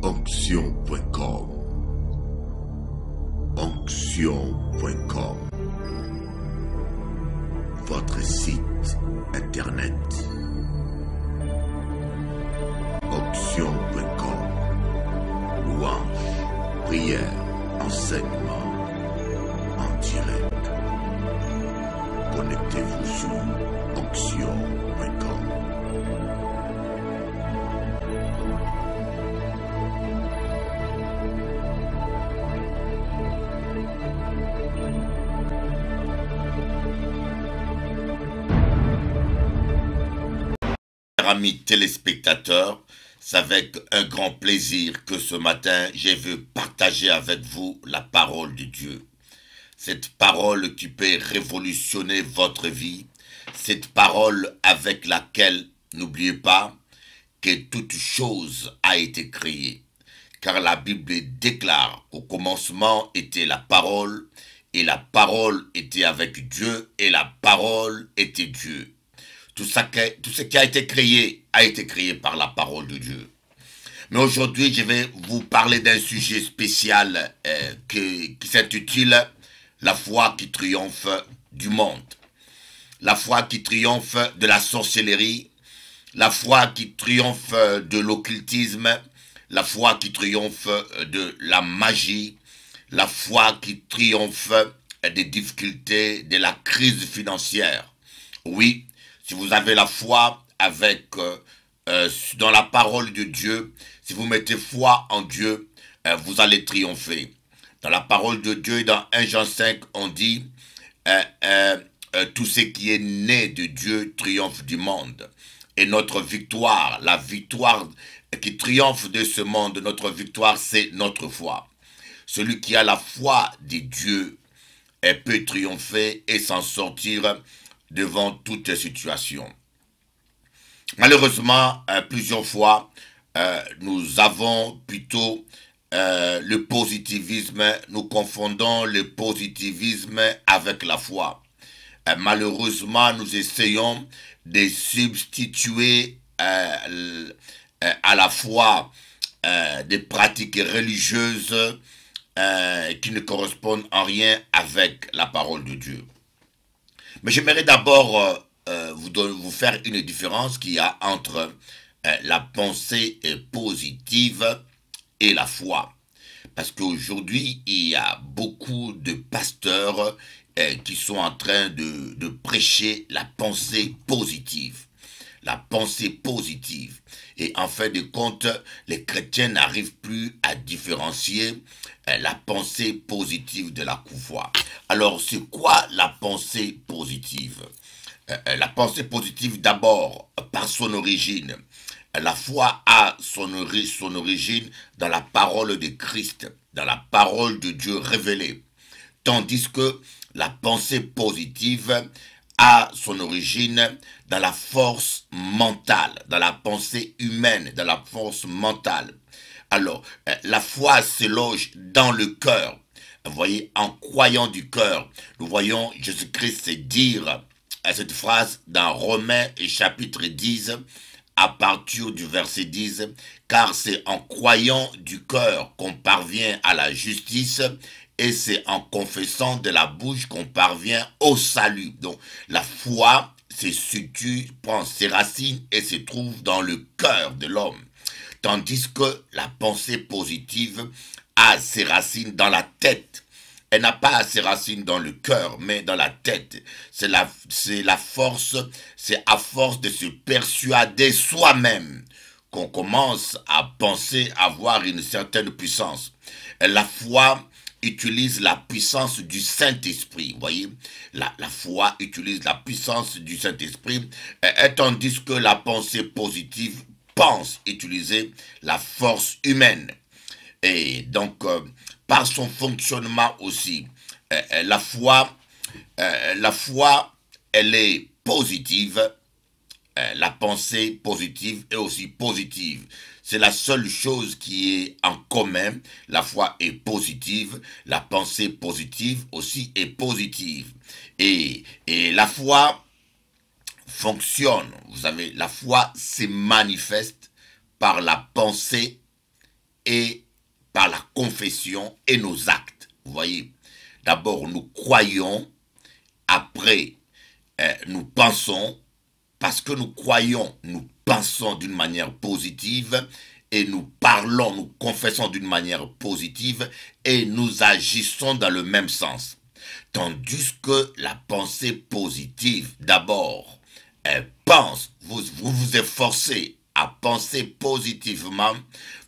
Onction.com. Onction.com. Votre site internet. Onction.com. Louange, prière, enseignement en direct. Connectez-vous sur Onction.com. Amis téléspectateurs, c'est avec un grand plaisir que ce matin, je veux partager avec vous la parole de Dieu. Cette parole qui peut révolutionner votre vie, cette parole avec laquelle, n'oubliez pas, que toute chose a été créée. Car la Bible déclare qu'au commencement était la parole, et la parole était avec Dieu, et la parole était Dieu. Tout ce qui a été créé par la parole de Dieu. Mais aujourd'hui, je vais vous parler d'un sujet spécial qui s'intitule « La foi qui triomphe du monde ». La foi qui triomphe de la sorcellerie, la foi qui triomphe de l'occultisme, la foi qui triomphe de la magie, la foi qui triomphe des difficultés, de la crise financière. Oui, si vous avez la foi dans la parole de Dieu, si vous mettez foi en Dieu, vous allez triompher. Dans la parole de Dieu, dans 1 Jean 5, on dit tout ce qui est né de Dieu triomphe du monde. Et notre victoire, la victoire qui triomphe de ce monde, notre victoire, c'est notre foi. Celui qui a la foi de Dieu peut triompher et s'en sortir devant toute situation. Malheureusement, plusieurs fois, nous avons plutôt le positivisme, nous confondons le positivisme avec la foi. Malheureusement, nous essayons de substituer à la foi des pratiques religieuses qui ne correspondent en rien avec la parole de Dieu. Mais j'aimerais d'abord vous faire une différence qu'il y a entre la pensée positive et la foi. Parce qu'aujourd'hui, il y a beaucoup de pasteurs qui sont en train de prêcher la pensée positive. La pensée positive. Et en fin de compte, les chrétiens n'arrivent plus à différencier la pensée positive de la foi. Alors, c'est quoi la pensée positive? La pensée positive, d'abord, par son origine. La foi a son origine dans la parole de Christ, dans la parole de Dieu révélée. Tandis que la pensée positive a son origine dans la force mentale, dans la pensée humaine, dans la force mentale. Alors, la foi se loge dans le cœur. Vous voyez, en croyant du cœur, nous voyons Jésus-Christ dire cette phrase dans Romains chapitre 10, à partir du verset 10, car c'est en croyant du cœur qu'on parvient à la justice, et c'est en confessant de la bouche qu'on parvient au salut. Donc, la foi se situe, prend ses racines et se trouve dans le cœur de l'homme. Tandis que la pensée positive a ses racines dans la tête. Elle n'a pas ses racines dans le cœur, mais dans la tête. C'est la force, c'est à force de se persuader soi-même qu'on commence à penser avoir une certaine puissance. La foi utilise la puissance du Saint-Esprit. Vous voyez, la foi utilise la puissance du Saint-Esprit, tandis que la pensée positive pense utiliser la force humaine. Et donc, par son fonctionnement aussi, la foi, elle est positive. La pensée positive est aussi positive. C'est la seule chose qui est en commun. La foi est positive, la pensée positive aussi est positive. Et la foi fonctionne. Vous savez, la foi se manifeste par la pensée et par la confession et nos actes. Vous voyez, d'abord nous croyons, après nous pensons, parce que nous croyons, nous pensons d'une manière positive, et nous parlons, nous confessons d'une manière positive, et nous agissons dans le même sens. Tandis que la pensée positive, d'abord, elle pense, vous vous efforcez à penser positivement,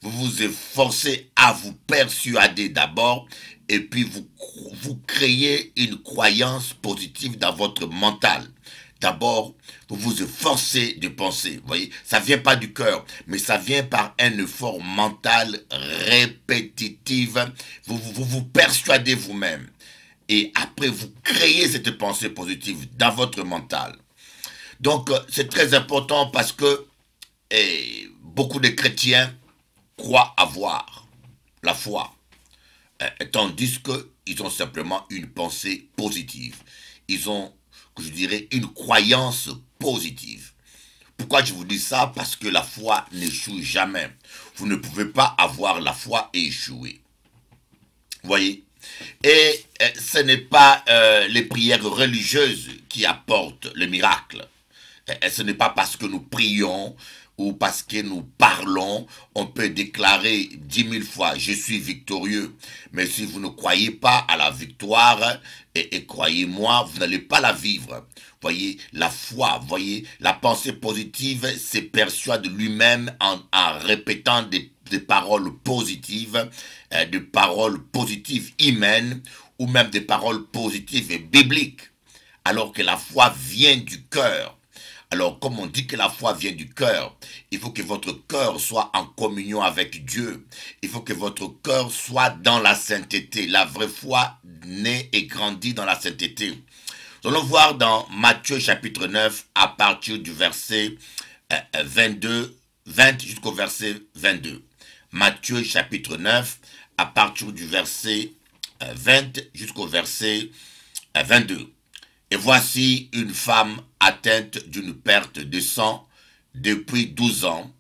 vous vous efforcez à vous persuader d'abord, et puis vous créez une croyance positive dans votre mental. D'abord, vous vous efforcez de penser. Vous voyez, ça ne vient pas du cœur, mais ça vient par un effort mental répétitif. Vous persuadez vous-même. Et après, vous créez cette pensée positive dans votre mental. Donc, c'est très important parce que beaucoup de chrétiens croient avoir la foi, tandis qu'ils ont simplement une pensée positive. Ils ont, je dirais, une croyance positive. Pourquoi je vous dis ça? Parce que la foi n'échoue jamais. Vous ne pouvez pas avoir la foi et échouer. Vous voyez? Et ce n'est pas les prières religieuses qui apportent le miracle. Ce n'est pas parce que nous prions ou parce que nous parlons, on peut déclarer 10 000 fois « je suis victorieux ». Mais si vous ne croyez pas à la victoire, et croyez-moi, vous n'allez pas la vivre. Voyez, la foi, voyez, la pensée positive se persuade lui-même en répétant des paroles positives humaines, ou même des paroles positives et bibliques, alors que la foi vient du cœur. Alors, comme on dit que la foi vient du cœur, il faut que votre cœur soit en communion avec Dieu. Il faut que votre cœur soit dans la sainteté. La vraie foi naît et grandit dans la sainteté. Nous allons voir dans Matthieu chapitre 9, à partir du verset 20 jusqu'au verset 22. Matthieu chapitre 9, à partir du verset 20 jusqu'au verset 22. Et voici une femme atteinte d'une perte de sang depuis 12 ans,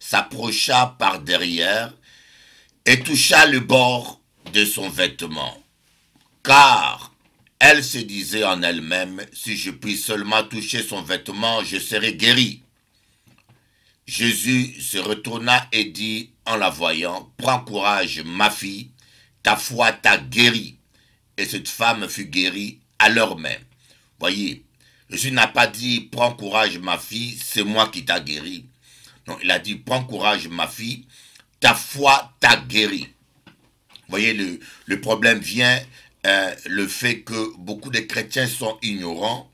s'approcha par derrière et toucha le bord de son vêtement. Car elle se disait en elle-même, si je puis seulement toucher son vêtement, je serai guérie. Jésus se retourna et dit en la voyant, prends courage ma fille, ta foi t'a guérie. Et cette femme fut guérie à l'heure même. Voyez, Jésus n'a pas dit, prends courage ma fille, c'est moi qui t'a guéri. Non, il a dit, prends courage ma fille, ta foi t'a guéri. Voyez, le problème vient, le fait que beaucoup de chrétiens sont ignorants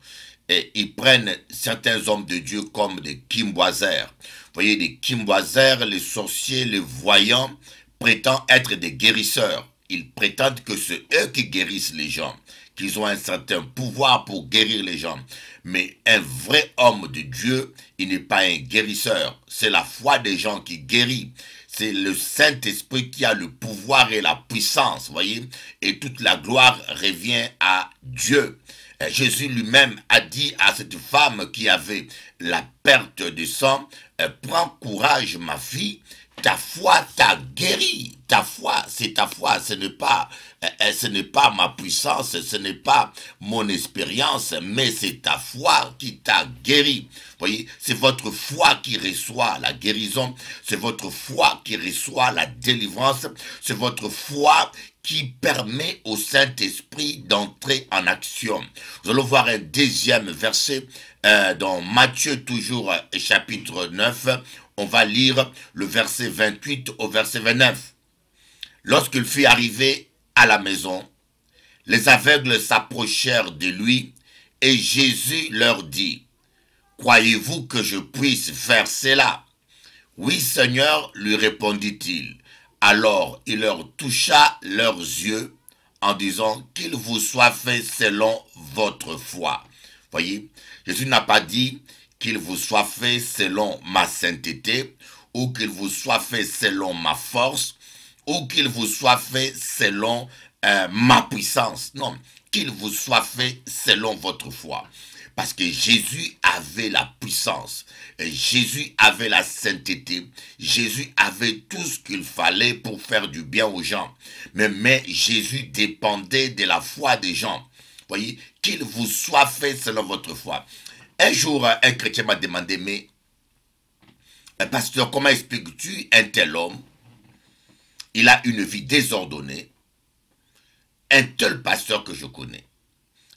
et ils prennent certains hommes de Dieu comme des kimboisers. Voyez, des kimboisers, les sorciers, les voyants, prétendent être des guérisseurs. Ils prétendent que c'est eux qui guérissent les gens, qu'ils ont un certain pouvoir pour guérir les gens. Mais un vrai homme de Dieu, il n'est pas un guérisseur. C'est la foi des gens qui guérit. C'est le Saint-Esprit qui a le pouvoir et la puissance, voyez. Et toute la gloire revient à Dieu. Jésus lui-même a dit à cette femme qui avait la perte de sang, prends courage ma fille, ta foi t'a guéri. Ta foi, c'est ta foi, ce n'est pas ma puissance, ce n'est pas mon expérience, mais c'est ta foi qui t'a guéri. Voyez, c'est votre foi qui reçoit la guérison, c'est votre foi qui reçoit la délivrance, c'est votre foi qui permet au Saint-Esprit d'entrer en action. Nous allons voir un deuxième verset dans Matthieu, toujours chapitre 9. On va lire le verset 28 au verset 29. Lorsqu'il fut arrivé à la maison, les aveugles s'approchèrent de lui et Jésus leur dit, « Croyez-vous que je puisse faire cela ?» « Oui, Seigneur, lui répondit-il. Alors il leur toucha leurs yeux en disant, « Qu'il vous soit fait selon votre foi. » Voyez, Jésus n'a pas dit, « Qu'il vous soit fait selon ma sainteté » ou « Qu'il vous soit fait selon ma force » ou qu'il vous soit fait selon ma puissance. Non, qu'il vous soit fait selon votre foi. Parce que Jésus avait la puissance, et Jésus avait la sainteté, Jésus avait tout ce qu'il fallait pour faire du bien aux gens. Mais Jésus dépendait de la foi des gens. Voyez, qu'il vous soit fait selon votre foi. Un jour, un chrétien m'a demandé, mais pasteur, comment expliques-tu un tel homme? Il a une vie désordonnée. Un tel pasteur que je connais,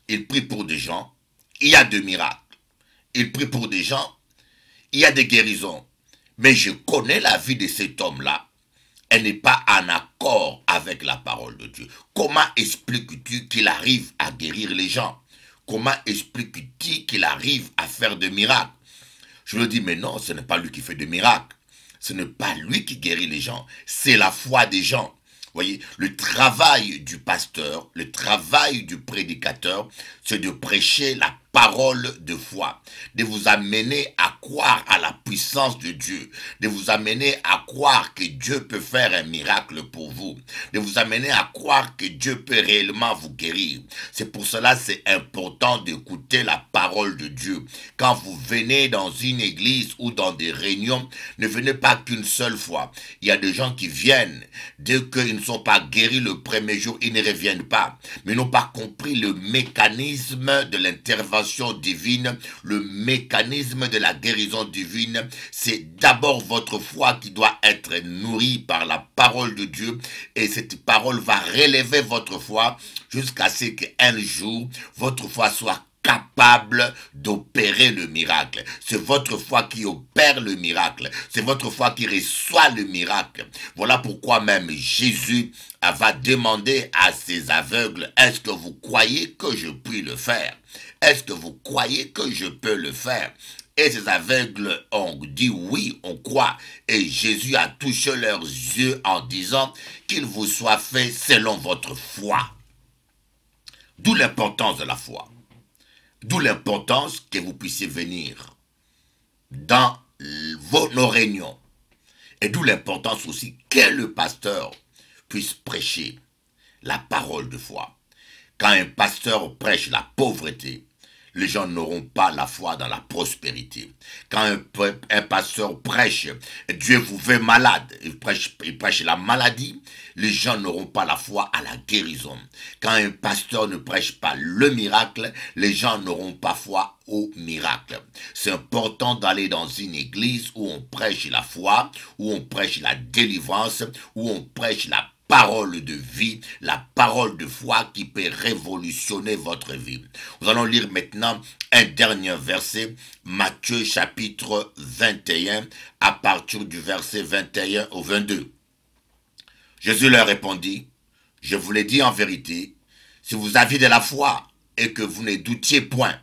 il prie pour des gens, il y a des miracles. Il prie pour des gens, il y a des guérisons. Mais je connais la vie de cet homme-là. Elle n'est pas en accord avec la parole de Dieu. Comment expliques-tu qu'il arrive à guérir les gens? Comment expliques-tu qu'il arrive à faire des miracles? Je lui dis, mais non, ce n'est pas lui qui fait des miracles. Ce n'est pas lui qui guérit les gens. C'est la foi des gens. Voyez, le travail du pasteur, le travail du prédicateur, c'est de prêcher la parole de foi, de vous amener à croire à la puissance de Dieu, de vous amener à croire que Dieu peut faire un miracle pour vous, de vous amener à croire que Dieu peut réellement vous guérir. C'est pour cela que c'est important d'écouter la parole de Dieu. Quand vous venez dans une église ou dans des réunions, ne venez pas qu'une seule fois. Il y a des gens qui viennent, dès qu'ils ne sont pas guéris le premier jour, ils ne reviennent pas. Mais ils n'ont pas compris le mécanisme de l'intervention divine, le mécanisme de la guérison divine. C'est d'abord votre foi qui doit être nourrie par la parole de Dieu, et cette parole va relever votre foi jusqu'à ce qu'un jour, votre foi soit capable d'opérer le miracle. C'est votre foi qui opère le miracle. C'est votre foi qui reçoit le miracle. Voilà pourquoi même Jésus va demander à ces aveugles, est-ce que vous croyez que je puis le faire? Est-ce que vous croyez que je peux le faire? Et ces aveugles ont dit oui, on croit. Et Jésus a touché leurs yeux en disant qu'il vous soit fait selon votre foi. D'où l'importance de la foi. D'où l'importance que vous puissiez venir dans nos réunions. Et d'où l'importance aussi que le pasteur puisse prêcher la parole de foi. Quand un pasteur prêche la pauvreté, les gens n'auront pas la foi dans la prospérité. Quand un pasteur prêche, Dieu vous fait malade, il prêche la maladie, les gens n'auront pas la foi à la guérison. Quand un pasteur ne prêche pas le miracle, les gens n'auront pas foi au miracle. C'est important d'aller dans une église où on prêche la foi, où on prêche la délivrance, où on prêche la parole de vie, la parole de foi qui peut révolutionner votre vie. Nous allons lire maintenant un dernier verset, Matthieu chapitre 21, à partir du verset 21 au 22. Jésus leur répondit, « Je vous l'ai dit en vérité, si vous aviez de la foi et que vous ne doutiez point,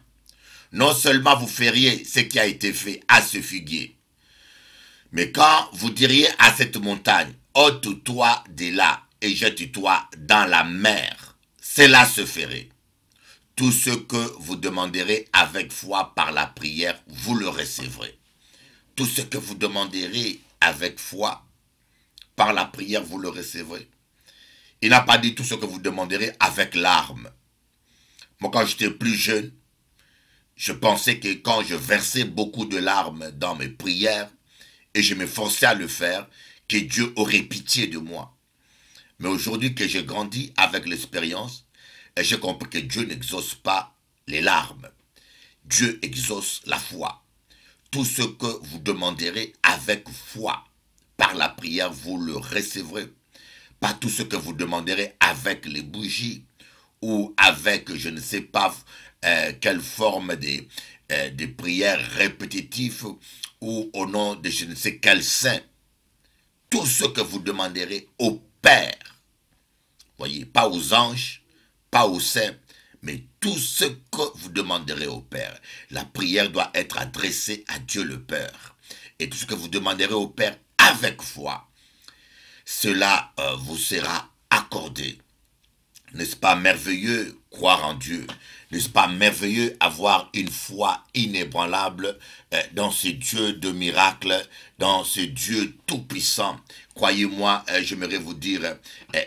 non seulement vous feriez ce qui a été fait à ce figuier, mais quand vous diriez à cette montagne, ôte-toi de là et jette-toi dans la mer, cela se ferait. Tout ce que vous demanderez avec foi par la prière, vous le recevrez. Tout ce que vous demanderez avec foi par la prière, vous le recevrez. Il n'a pas dit tout ce que vous demanderez avec larmes. Moi, quand j'étais plus jeune, je pensais que quand je versais beaucoup de larmes dans mes prières, et je m'efforçais à le faire, que Dieu aurait pitié de moi. Mais aujourd'hui que j'ai grandi avec l'expérience, j'ai compris que Dieu n'exauce pas les larmes. Dieu exauce la foi. Tout ce que vous demanderez avec foi, par la prière, vous le recevrez. Pas tout ce que vous demanderez avec les bougies, ou avec je ne sais pas quelle forme de prières répétitives, ou au nom de je ne sais quel saint. Tout ce que vous demanderez au Père, voyez, pas aux anges, pas aux saints, mais tout ce que vous demanderez au Père. La prière doit être adressée à Dieu le Père. Et tout ce que vous demanderez au Père avec foi, cela vous sera accordé. N'est-ce pas merveilleux croire en Dieu? N'est-ce pas merveilleux avoir une foi inébranlable dans ce Dieu de miracles, dans ce Dieu tout-puissant? Croyez-moi, j'aimerais vous dire,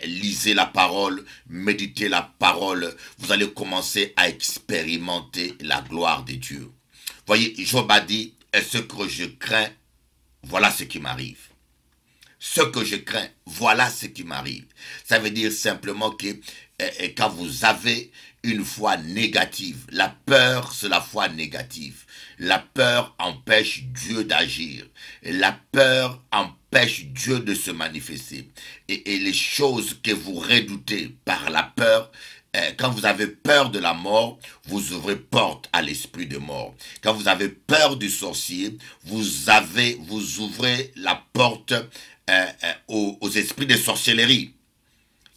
lisez la parole, méditez la parole, vous allez commencer à expérimenter la gloire de Dieu. Voyez, Job a dit, ce que je crains, voilà ce qui m'arrive. Ce que je crains, voilà ce qui m'arrive. Ça veut dire simplement que quand vous avez une foi négative, la peur, c'est la foi négative. La peur empêche Dieu d'agir. La peur empêche Dieu de se manifester. Et les choses que vous redoutez par la peur, quand vous avez peur de la mort, vous ouvrez porte à l'esprit de mort. Quand vous avez peur du sorcier, vous ouvrez la porte aux esprits de sorcellerie.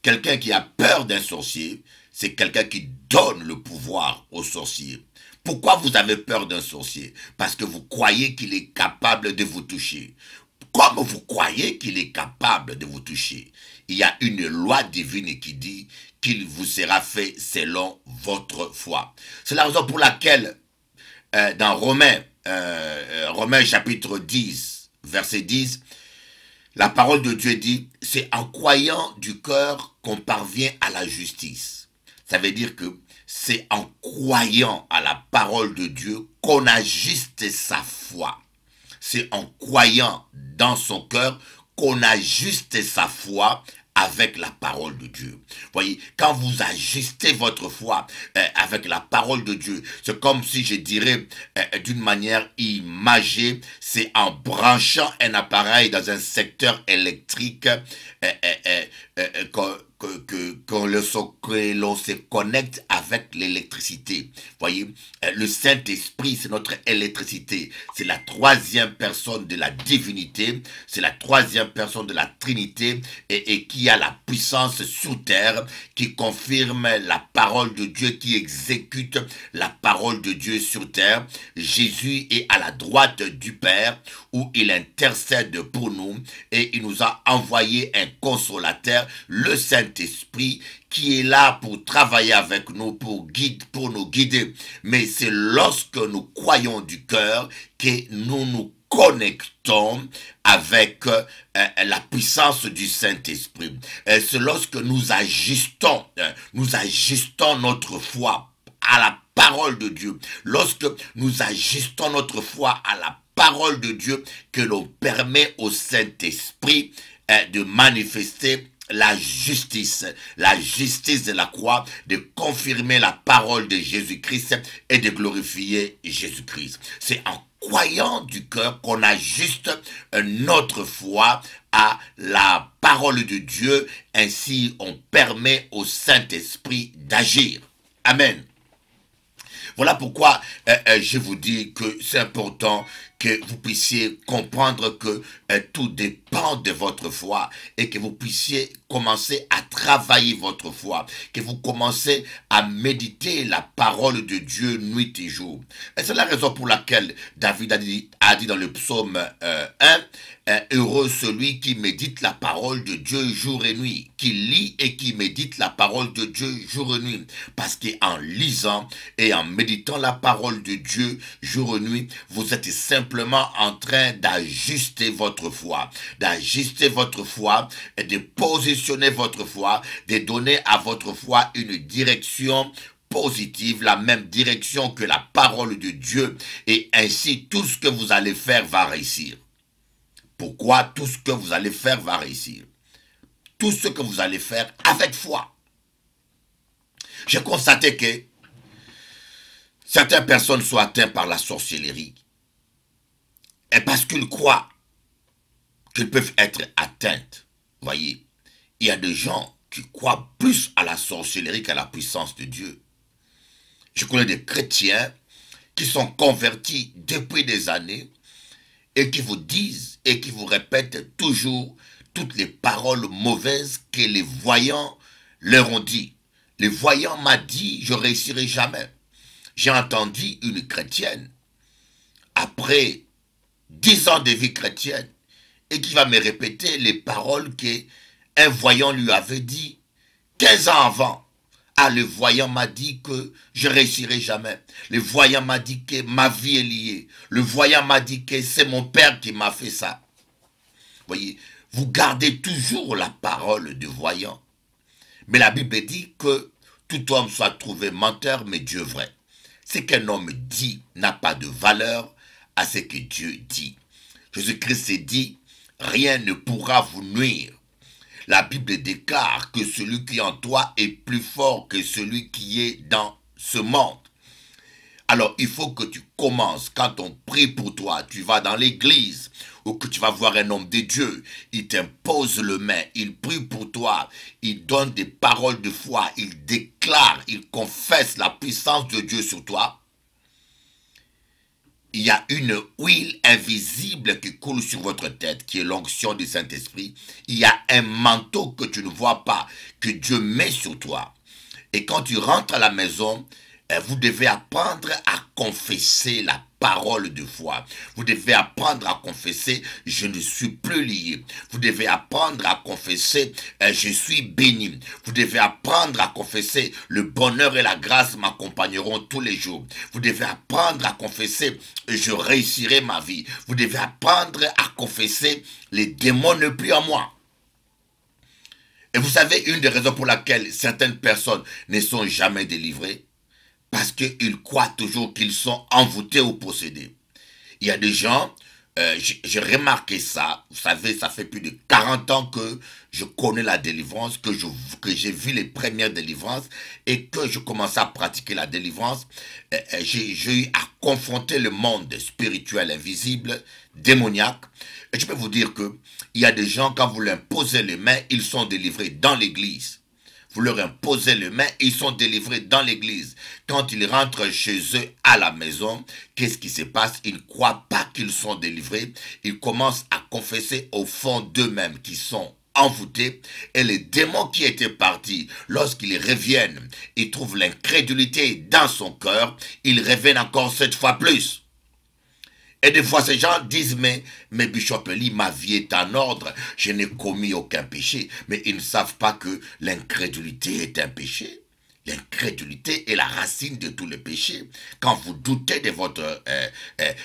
Quelqu'un qui a peur d'un sorcier, c'est quelqu'un qui donne le pouvoir au sorcier. Pourquoi vous avez peur d'un sorcier? Parce que vous croyez qu'il est capable de vous toucher. Comme vous croyez qu'il est capable de vous toucher, il y a une loi divine qui dit qu'il vous sera fait selon votre foi. C'est la raison pour laquelle dans Romains chapitre 10, verset 10, la parole de Dieu dit, c'est en croyant du cœur qu'on parvient à la justice. Ça veut dire que c'est en croyant à la parole de Dieu qu'on ajuste sa foi. C'est en croyant dans son cœur qu'on ajuste sa foi avec la parole de Dieu. Voyez, quand vous ajustez votre foi avec la parole de Dieu, c'est comme si je dirais d'une manière imagée, c'est en branchant un appareil dans un secteur électrique que l'on se connecte avec l'électricité. Voyez, le Saint-Esprit, c'est notre électricité. C'est la troisième personne de la divinité. C'est la troisième personne de la Trinité et qui a la puissance sur terre, qui confirme la parole de Dieu, qui exécute la parole de Dieu sur terre. Jésus est à la droite du Père où il intercède pour nous et il nous a envoyé un consolateur, le Saint-Esprit, qui est là pour travailler avec nous, pour nous guider. Mais c'est lorsque nous croyons du cœur que nous nous connectons avec la puissance du Saint-Esprit. C'est lorsque nous ajustons notre foi à la parole de Dieu. Lorsque nous ajustons notre foi à la parole de Dieu, que l'on permet au Saint-Esprit de manifester la justice de la croix, de confirmer la parole de Jésus-Christ et de glorifier Jésus-Christ. C'est en croyant du cœur qu'on ajuste notre foi à la parole de Dieu, ainsi on permet au Saint-Esprit d'agir. Amen. Voilà pourquoi je vous dis que c'est important que vous puissiez comprendre que tout dépend de votre foi et que vous puissiez commencer à travailler votre foi, que vous commencez à méditer la parole de Dieu nuit et jour. Et c'est la raison pour laquelle David a dit dans le psaume 1, heureux celui qui médite la parole de Dieu jour et nuit, qui lit et qui médite la parole de Dieu jour et nuit. Parce qu'en lisant et en méditant la parole de Dieu jour et nuit, vous êtes simplement en train d'ajuster votre foi, et de positionner votre foi, de donner à votre foi une direction positive, la même direction que la parole de Dieu, et ainsi tout ce que vous allez faire va réussir. Pourquoi tout ce que vous allez faire va réussir? Tout ce que vous allez faire avec foi. J'ai constaté que certaines personnes sont atteintes par la sorcellerie. Et parce qu'ils croient qu'ils peuvent être atteintes. Voyez, il y a des gens qui croient plus à la sorcellerie qu'à la puissance de Dieu. Je connais des chrétiens qui sont convertis depuis des années et qui vous disent et qui vous répètent toujours toutes les paroles mauvaises que les voyants leur ont dit. Les voyants m'ont dit, je ne réussirai jamais. J'ai entendu une chrétienne, après 10 ans de vie chrétienne, et qui va me répéter les paroles qu'un voyant lui avait dit 15 ans avant. Ah, le voyant m'a dit que je réussirai jamais. Le voyant m'a dit que ma vie est liée. Le voyant m'a dit que c'est mon père qui m'a fait ça. Voyez, vous gardez toujours la parole du voyant. Mais la Bible dit que tout homme soit trouvé menteur, mais Dieu vrai. Ce qu'un homme dit n'a pas de valeur à ce que Dieu dit. Jésus-Christ s'est dit, rien ne pourra vous nuire. La Bible déclare que celui qui est en toi est plus fort que celui qui est dans ce monde. Alors il faut que tu commences, quand on prie pour toi, tu vas dans l'église ou que tu vas voir un homme de Dieu, il t'impose le main, il prie pour toi, il donne des paroles de foi, il déclare, il confesse la puissance de Dieu sur toi. Il y a une huile invisible qui coule sur votre tête, qui est l'onction du Saint-Esprit. Il y a un manteau que tu ne vois pas, que Dieu met sur toi. Et quand tu rentres à la maison, vous devez apprendre à confesser la parole de foi. Vous devez apprendre à confesser, je ne suis plus lié. Vous devez apprendre à confesser, je suis béni. Vous devez apprendre à confesser, le bonheur et la grâce m'accompagneront tous les jours. Vous devez apprendre à confesser, je réussirai ma vie. Vous devez apprendre à confesser, les démons ne plus en moi. Et vous savez, une des raisons pour laquelle certaines personnes ne sont jamais délivrées, parce qu'ils croient toujours qu'ils sont envoûtés ou possédés. Il y a des gens, j'ai remarqué ça, vous savez, ça fait plus de 40 ans que je connais la délivrance, que j'ai vu les premières délivrances et que je commençais à pratiquer la délivrance. J'ai eu à confronter le monde spirituel invisible, démoniaque. Et je peux vous dire que il y a des gens, quand vous leur posez les mains, ils sont délivrés dans l'église. Vous leur imposez les mains, ils sont délivrés dans l'église. Quand ils rentrent chez eux à la maison, qu'est-ce qui se passe? Ils ne croient pas qu'ils sont délivrés. Ils commencent à confesser au fond d'eux-mêmes qu'ils sont envoûtés. Et les démons qui étaient partis, lorsqu'ils reviennent, ils trouvent l'incrédulité dans son cœur. Ils reviennent encore 7 fois plus. Et des fois, ces gens disent, mais Bishop Eli, ma vie est en ordre, je n'ai commis aucun péché. Mais ils ne savent pas que l'incrédulité est un péché. L'incrédulité est la racine de tous les péchés. Quand vous doutez de votre...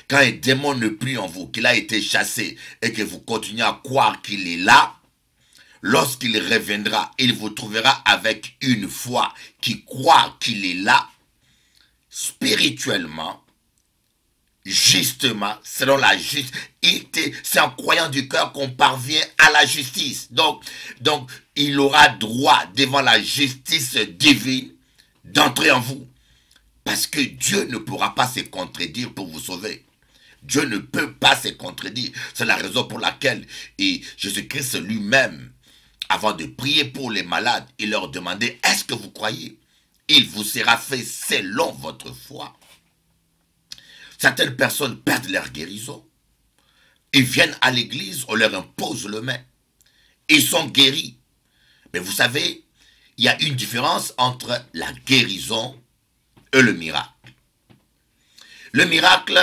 quand un démon ne plus en vous, qu'il a été chassé, et que vous continuez à croire qu'il est là, lorsqu'il reviendra, il vous trouvera avec une foi qui croit qu'il est là, spirituellement, justement, selon la justice, c'est en croyant du cœur qu'on parvient à la justice. Donc, il aura droit devant la justice divine d'entrer en vous. Parce que Dieu ne pourra pas se contredire pour vous sauver. Dieu ne peut pas se contredire. C'est la raison pour laquelle Jésus-Christ lui-même, avant de prier pour les malades, il leur demandait, est-ce que vous croyez? Il vous sera fait selon votre foi. Certaines personnes perdent leur guérison. Ils viennent à l'église, on leur impose le main. Ils sont guéris. Mais vous savez, il y a une différence entre la guérison et le miracle. Le miracle,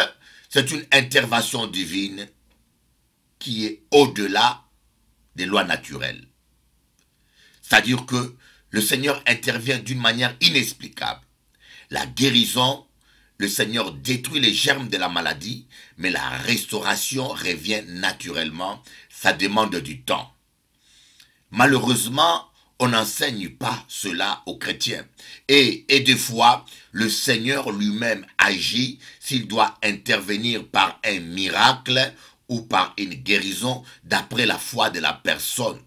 c'est une intervention divine qui est au-delà des lois naturelles. C'est-à-dire que le Seigneur intervient d'une manière inexplicable. La guérison, le Seigneur détruit les germes de la maladie, mais la restauration revient naturellement. Ça demande du temps. Malheureusement, on n'enseigne pas cela aux chrétiens. Et des fois, le Seigneur lui-même agit s'il doit intervenir par un miracle ou par une guérison d'après la foi de la personne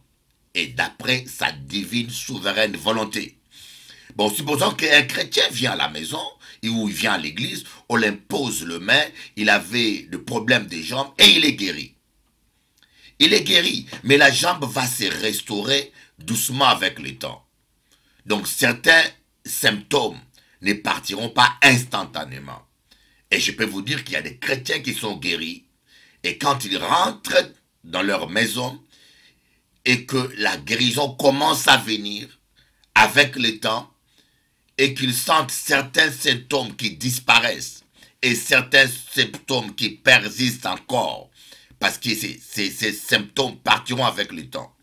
et d'après sa divine souveraine volonté. Bon, supposons qu'un chrétien vient à la maison, ou il vient à l'église, on l'impose le main, il avait le problème des jambes et il est guéri. Il est guéri, mais la jambe va se restaurer doucement avec le temps. Donc certains symptômes ne partiront pas instantanément. Et je peux vous dire qu'il y a des chrétiens qui sont guéris, et quand ils rentrent dans leur maison, et que la guérison commence à venir avec le temps, et qu'ils sentent certains symptômes qui disparaissent et certains symptômes qui persistent encore, parce que ces symptômes partiront avec le temps.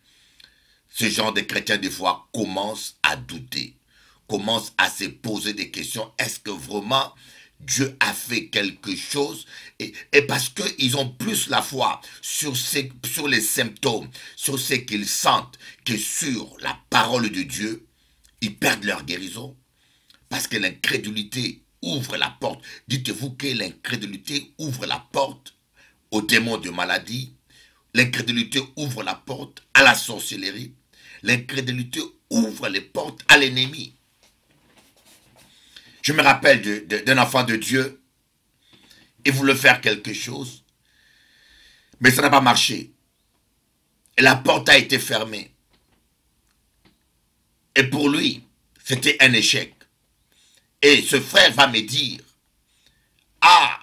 Ce genre de chrétiens, des fois, commencent à douter, commencent à se poser des questions. Est-ce que vraiment Dieu a fait quelque chose? Et parce qu'ils ont plus la foi sur les symptômes, sur ce qu'ils sentent, que sur la parole de Dieu, ils perdent leur guérison. Parce que l'incrédulité ouvre la porte. Dites-vous que l'incrédulité ouvre la porte aux démons de maladie. L'incrédulité ouvre la porte à la sorcellerie. L'incrédulité ouvre les portes à l'ennemi. Je me rappelle d'un enfant de Dieu. Il voulait faire quelque chose. Mais ça n'a pas marché. Et la porte a été fermée. Et pour lui, c'était un échec. Et ce frère va me dire, ah,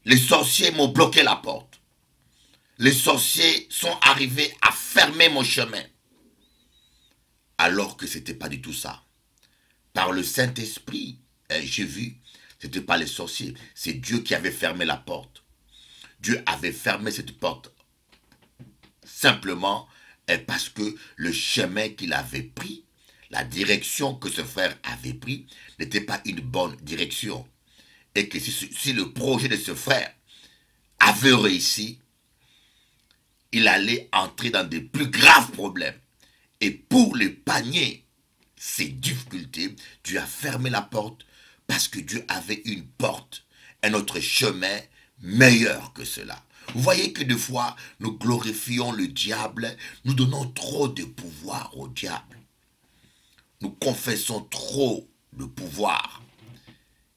les sorciers m'ont bloqué la porte. Les sorciers sont arrivés à fermer mon chemin. Alors que ce n'était pas du tout ça. Par le Saint-Esprit, j'ai vu, ce n'était pas les sorciers, c'est Dieu qui avait fermé la porte. Dieu avait fermé cette porte simplement parce que le chemin qu'il avait pris, la direction que ce frère avait pris n'était pas une bonne direction. Et que si le projet de ce frère avait réussi, il allait entrer dans de plus graves problèmes. Et pour l'épargner ces difficultés, Dieu a fermé la porte parce que Dieu avait une porte, un autre chemin meilleur que cela. Vous voyez que des fois, nous glorifions le diable, nous donnons trop de pouvoir au diable. Nous confessons trop de pouvoir.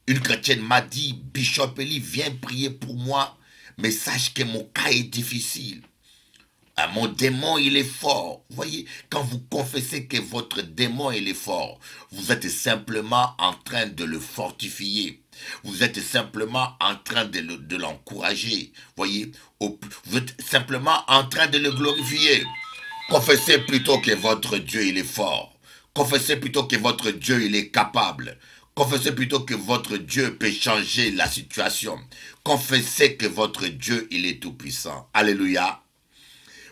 Une chrétienne m'a dit, Bishop Eli, viens prier pour moi, mais sache que mon cas est difficile. Mon démon, il est fort. Vous voyez, quand vous confessez que votre démon, il est fort, vous êtes simplement en train de le fortifier. Vous êtes simplement en train de l'encourager. Voyez, vous êtes simplement en train de le glorifier. Confessez plutôt que votre Dieu, il est fort. Confessez plutôt que votre Dieu, il est capable. Confessez plutôt que votre Dieu peut changer la situation. Confessez que votre Dieu, il est tout-puissant. Alléluia.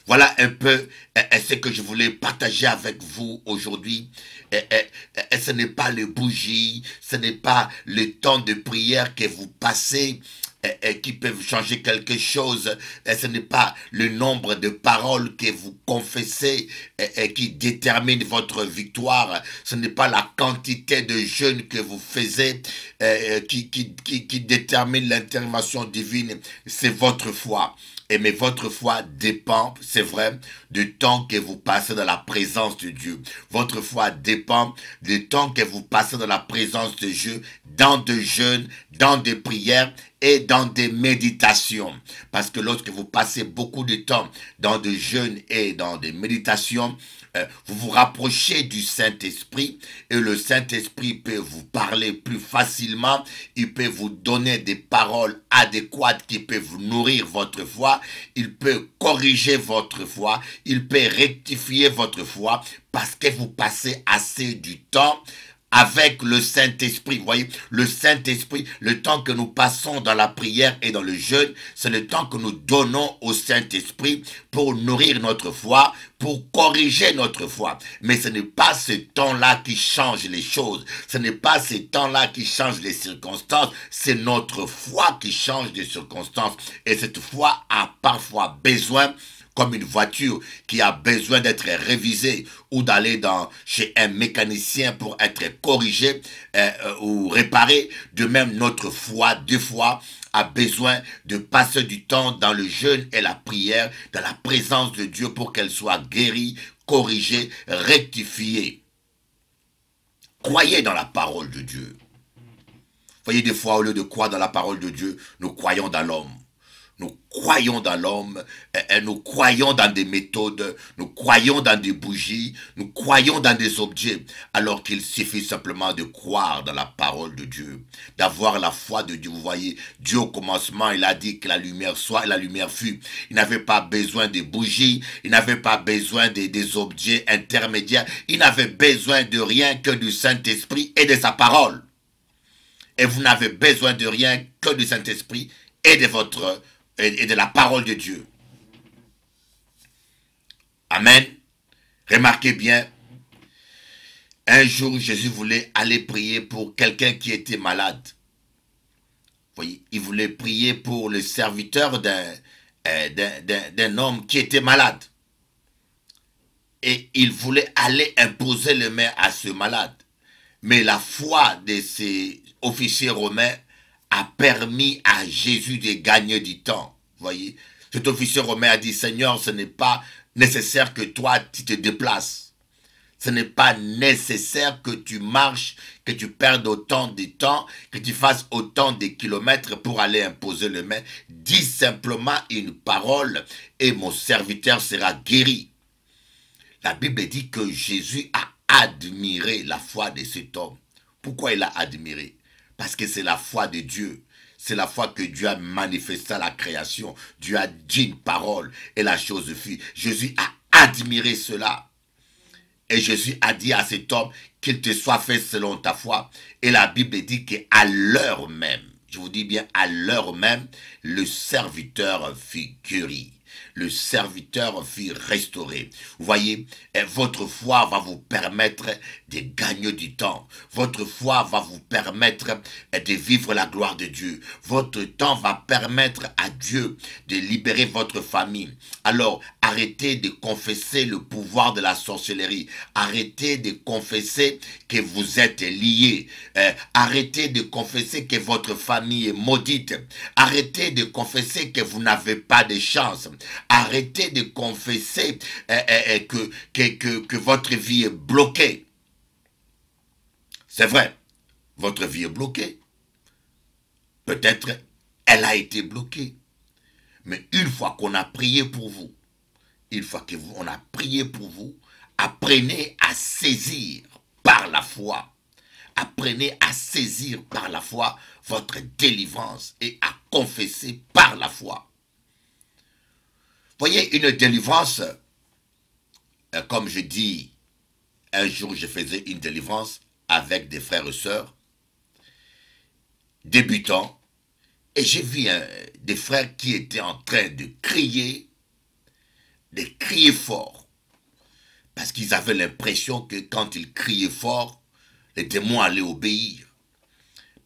Voilà un peu ce que je voulais partager avec vous aujourd'hui. Ce n'est pas les bougies, ce n'est pas le temps de prière que vous passez qui peuvent changer quelque chose. Ce n'est pas le nombre de paroles que vous confessez qui détermine votre victoire. Ce n'est pas la quantité de jeûnes que vous faites qui détermine l'intervention divine. C'est votre foi. Mais votre foi dépend, c'est vrai, du temps que vous passez dans la présence de Dieu. Votre foi dépend du temps que vous passez dans la présence de Dieu, dans des jeûnes, dans des prières et dans des méditations. Parce que lorsque vous passez beaucoup de temps dans des jeûnes et dans des méditations, vous vous rapprochez du Saint-Esprit et le Saint-Esprit peut vous parler plus facilement, il peut vous donner des paroles adéquates qui peuvent nourrir votre foi, il peut corriger votre foi, il peut rectifier votre foi parce que vous passez assez du temps avec le Saint-Esprit. Vous voyez, le Saint-Esprit, le temps que nous passons dans la prière et dans le jeûne, c'est le temps que nous donnons au Saint-Esprit pour nourrir notre foi, pour corriger notre foi. Mais ce n'est pas ce temps-là qui change les choses. Ce n'est pas ce temps-là qui change les circonstances. C'est notre foi qui change les circonstances. Et cette foi a parfois besoin, comme une voiture qui a besoin d'être révisée ou d'aller chez un mécanicien pour être corrigée ou réparée. De même, notre foi, des fois, a besoin de passer du temps dans le jeûne et la prière, dans la présence de Dieu pour qu'elle soit guérie, corrigée, rectifiée. Croyez dans la parole de Dieu. Voyez, des fois, au lieu de croire dans la parole de Dieu, nous croyons dans l'homme. Nous croyons dans l'homme, nous croyons dans des méthodes, nous croyons dans des bougies, nous croyons dans des objets, alors qu'il suffit simplement de croire dans la parole de Dieu, d'avoir la foi de Dieu. Vous voyez, Dieu au commencement, il a dit que la lumière soit et la lumière fut. Il n'avait pas besoin de bougies, il n'avait pas besoin des objets intermédiaires, il n'avait besoin de rien que du Saint-Esprit et de sa parole. Et vous n'avez besoin de rien que du Saint-Esprit et de la parole de Dieu. Amen. Remarquez bien, Un jour, Jésus voulait aller prier pour quelqu'un qui était malade. Vous voyez, il voulait prier pour le serviteur d'un homme qui était malade. Et il voulait aller imposer les mains à ce malade. Mais la foi de ces officiers romains a permis à Jésus de gagner du temps. Vous voyez, cet officier romain a dit, Seigneur, ce n'est pas nécessaire que toi, tu te déplaces. Ce n'est pas nécessaire que tu marches, que tu perdes autant de temps, que tu fasses autant de kilomètres pour aller imposer les mains. Dis simplement une parole et mon serviteur sera guéri. La Bible dit que Jésus a admiré la foi de cet homme. Pourquoi il a admiré? Parce que c'est la foi de Dieu. C'est la foi que Dieu a manifestée à la création. Dieu a dit une parole et la chose fut. Jésus a admiré cela. Et Jésus a dit à cet homme qu'il te soit fait selon ta foi. Et la Bible dit qu'à l'heure même, je vous dis bien à l'heure même, le serviteur fut guéri. Le serviteur fut restauré. Vous voyez, votre foi va vous permettre de gagner du temps. Votre foi va vous permettre de vivre la gloire de Dieu. Votre temps va permettre à Dieu de libérer votre famille. Alors, arrêtez de confesser le pouvoir de la sorcellerie. Arrêtez de confesser que vous êtes liés. Arrêtez de confesser que votre famille est maudite. Arrêtez de confesser que vous n'avez pas de chance. Arrêtez de confesser que votre vie est bloquée. C'est vrai, votre vie est bloquée. Peut-être elle a été bloquée. Mais une fois qu'on a prié pour vous, une fois qu'on a prié pour vous, apprenez à saisir par la foi. Apprenez à saisir par la foi votre délivrance et à confesser par la foi. Voyez, une délivrance, comme je dis, un jour je faisais une délivrance avec des frères et sœurs, débutants, et j'ai vu des frères qui étaient en train de crier fort, parce qu'ils avaient l'impression que quand ils criaient fort, les démons allaient obéir.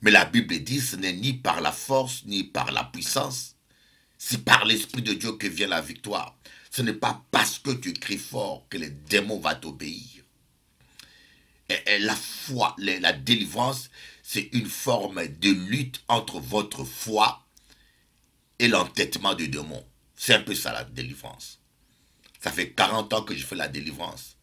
Mais la Bible dit, ce n'est ni par la force, ni par la puissance, c'est par l'Esprit de Dieu que vient la victoire. Ce n'est pas parce que tu cries fort que les démons vont t'obéir. Et la foi, la délivrance, c'est une forme de lutte entre votre foi et l'entêtement du démon. C'est un peu ça la délivrance. Ça fait 40 ans que je fais la délivrance.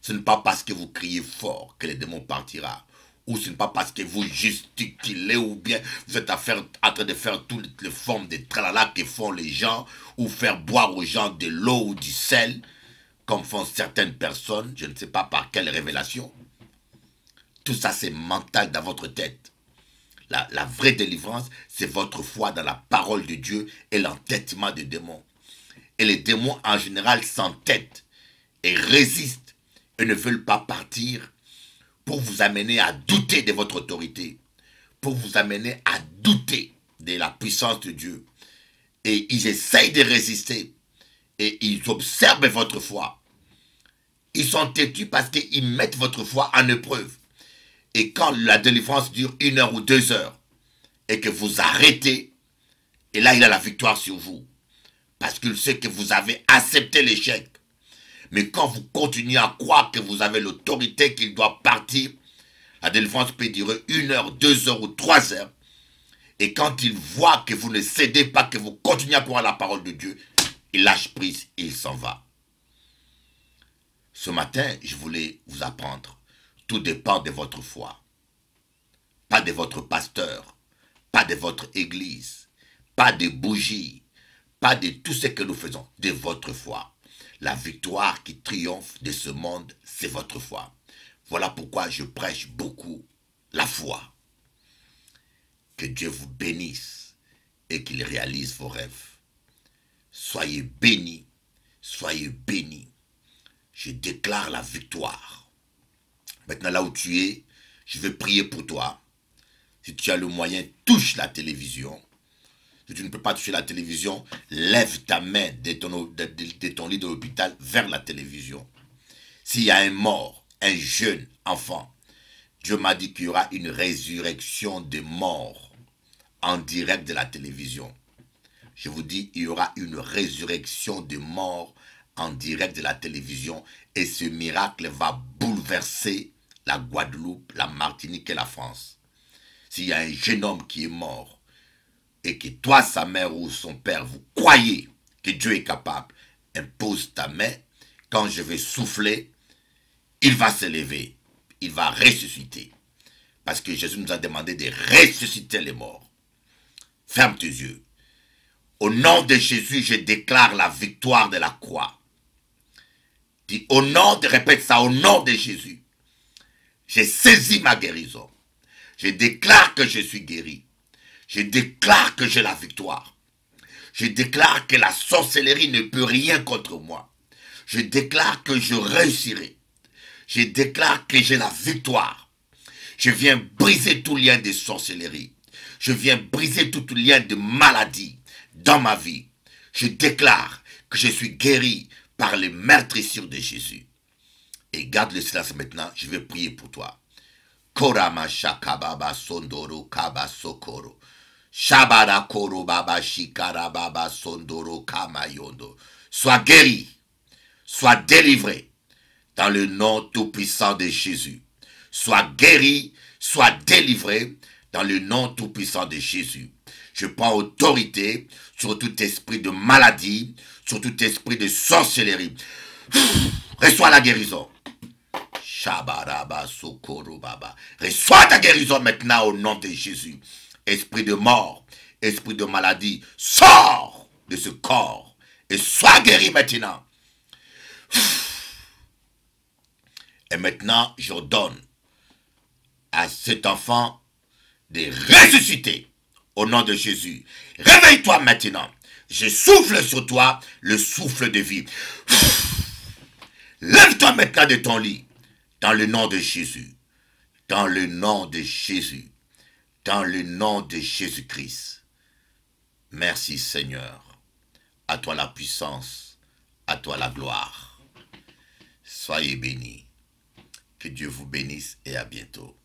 Ce n'est pas parce que vous criez fort que les démons partira. Ou ce n'est pas parce que vous gesticulez ou bien vous êtes en train de faire toutes les formes de tralala que font les gens, ou faire boire aux gens de l'eau ou du sel, comme font certaines personnes, je ne sais pas par quelle révélation. Tout ça c'est mental dans votre tête. La vraie délivrance, c'est votre foi dans la parole de Dieu et l'entêtement des démons. Et les démons en général s'entêtent et résistent et ne veulent pas partir pour vous amener à douter de votre autorité, pour vous amener à douter de la puissance de Dieu. Et ils essayent de résister et ils observent votre foi. Ils sont têtus parce qu'ils mettent votre foi en épreuve. Et quand la délivrance dure 1 heure ou 2 heures et que vous arrêtez, et là il a la victoire sur vous. Parce qu'il sait que vous avez accepté l'échec. Mais quand vous continuez à croire que vous avez l'autorité qu'il doit partir, la délivrance peut durer 1 heure, 2 heures ou 3 heures. Et quand il voit que vous ne cédez pas, que vous continuez à croire à la parole de Dieu, il lâche prise et il s'en va. Ce matin, je voulais vous apprendre. Tout dépend de votre foi. Pas de votre pasteur, pas de votre église, pas de bougies, pas de tout ce que nous faisons, de votre foi. La victoire qui triomphe de ce monde, c'est votre foi. Voilà pourquoi je prêche beaucoup la foi. Que Dieu vous bénisse et qu'il réalise vos rêves. Soyez bénis, soyez bénis. Je déclare la victoire. Maintenant, là où tu es, je vais prier pour toi. Si tu as le moyen, touche la télévision. Si tu ne peux pas toucher la télévision, lève ta main de ton lit de l'hôpital vers la télévision. S'il y a un mort, un jeune enfant, Dieu m'a dit qu'il y aura une résurrection des morts en direct de la télévision. Je vous dis, il y aura une résurrection des morts en direct de la télévision et ce miracle va bouleverser la Guadeloupe, la Martinique et la France. S'il y a un jeune homme qui est mort et que toi, sa mère ou son père, vous croyez que Dieu est capable, impose ta main. Quand je vais souffler, il va se lever, il va ressusciter. Parce que Jésus nous a demandé de ressusciter les morts. Ferme tes yeux. Au nom de Jésus, je déclare la victoire de la croix. Dis au nom de, répète ça, au nom de Jésus. J'ai saisi ma guérison. Je déclare que je suis guéri. Je déclare que j'ai la victoire. Je déclare que la sorcellerie ne peut rien contre moi. Je déclare que je réussirai. Je déclare que j'ai la victoire. Je viens briser tout lien de sorcellerie. Je viens briser tout lien de maladie dans ma vie. Je déclare que je suis guéri par les meurtrissures de Jésus. Et garde le silence maintenant, je vais prier pour toi. Korama shakababa sondoro kaba sokoro. Shabara koro baba shikara baba sondoro kamayondo. Sois guéri, sois délivré dans le nom tout-puissant de Jésus. Sois guéri, sois délivré dans le nom tout-puissant de Jésus. Je prends autorité sur tout esprit de maladie, sur tout esprit de sorcellerie. Reçois la guérison. Shabaraba sokoro baba. Reçois ta guérison maintenant au nom de Jésus. Esprit de mort, esprit de maladie, sors de ce corps et sois guéri maintenant. Et maintenant, j'ordonne à cet enfant de ressusciter au nom de Jésus. Réveille-toi maintenant. Je souffle sur toi le souffle de vie. Lève-toi maintenant de ton lit. Dans le nom de Jésus. Dans le nom de Jésus. Dans le nom de Jésus-Christ. Merci Seigneur. À toi la puissance. À toi la gloire. Soyez bénis. Que Dieu vous bénisse et à bientôt.